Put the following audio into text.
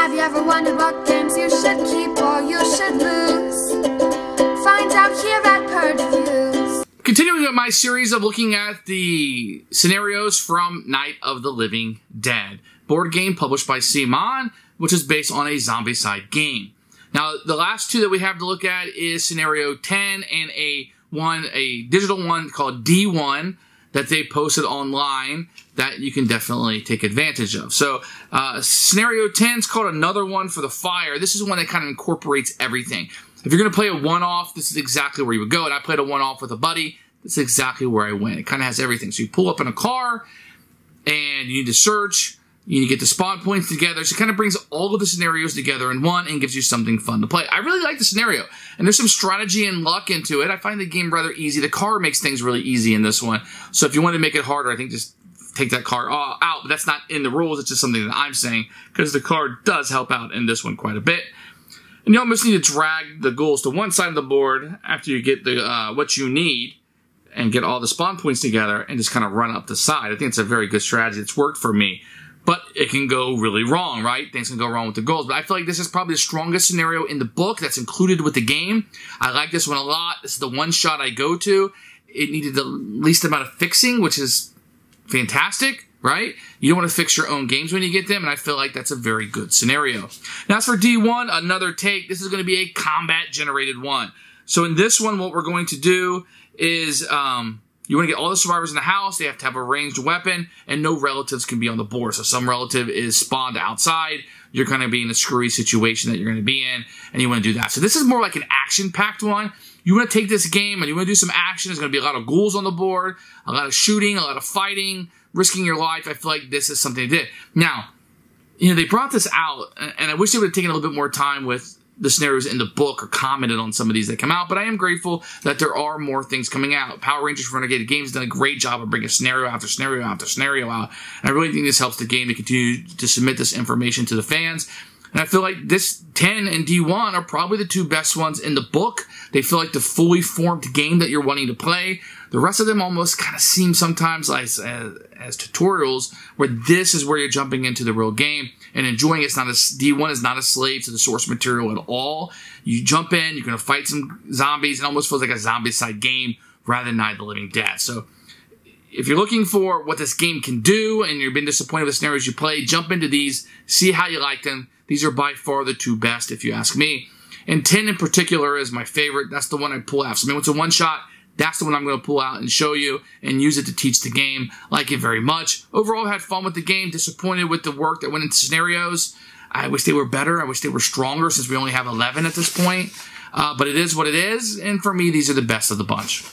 Have you ever wondered what games you should keep or you should lose? Find out here at Purge Reviews. Continuing with my series of looking at the scenarios from Night of the Living Dead, board game published by CMON, which is based on a Zombicide game. Now, the last two that we have to look at is Scenario 10 and a digital one called D1 that they posted online that you can definitely take advantage of. So, Scenario 10 is called Another One for the Fire. This is one that kind of incorporates everything. If you're going to play a one-off, this is exactly where you would go. And I played a one-off with a buddy. This is exactly where I went. It kind of has everything. So you pull up in a car, and you need to search. You need to get the spawn points together. So it kind of brings all of the scenarios together in one and gives you something fun to play. I really like the scenario. And there's some strategy and luck into it. I find the game rather easy. The car makes things really easy in this one. So if you want to make it harder, I think just take that car out. But that's not in the rules. It's just something that I'm saying because the car does help out in this one quite a bit. And you almost need to drag the ghouls to one side of the board after you get the what you need and get all the spawn points together and just kind of run up the side. I think it's a very good strategy. It's worked for me. But it can go really wrong, right? Things can go wrong with the goals. But I feel like this is probably the strongest scenario in the book that's included with the game. I like this one a lot. This is the one shot I go to. It needed the least amount of fixing, which is fantastic, right? You don't want to fix your own games when you get them, and I feel like that's a very good scenario. Now, as for D1, another take. This is going to be a combat-generated one. So in this one, what we're going to do is you want to get all the survivors in the house. They have to have a ranged weapon, and no relatives can be on the board. So some relative is spawned outside. You're going to be in a screwy situation that you're going to be in, and you want to do that. So this is more like an action-packed one. You want to take this game, and you want to do some action. There's going to be a lot of ghouls on the board, a lot of shooting, a lot of fighting, risking your life. I feel like this is something they did. Now, they brought this out, and I wish they would have taken a little bit more time with the scenarios in the book or commented on some of these that come out, but I am grateful that there are more things coming out. Power Rangers for Renegade Games has done a great job of bringing scenario after scenario after scenario out, and I really think this helps the game to continue to submit this information to the fans. And I feel like this 10 and D1 are probably the two best ones in the book. They feel like the fully formed game that you're wanting to play. The rest of them almost kind of seem sometimes like as tutorials, where this is where you're jumping into the real game and enjoying it. It's not D1 is not a slave to the source material at all. You jump in, you're going to fight some zombies. It almost feels like a Zombicide game rather than Night of the Living Dead. So if you're looking for what this game can do and you've been disappointed with the scenarios you play, jump into these, see how you like them. These are by far the two best, if you ask me. And 10 in particular is my favorite. That's the one I pull out. So, when it's a one-shot, that's the one I'm going to pull out and show you and use it to teach the game. Like it very much. Overall, had fun with the game. Disappointed with the work that went into scenarios. I wish they were better. I wish they were stronger since we only have 11 at this point. But it is what it is. And for me, these are the best of the bunch.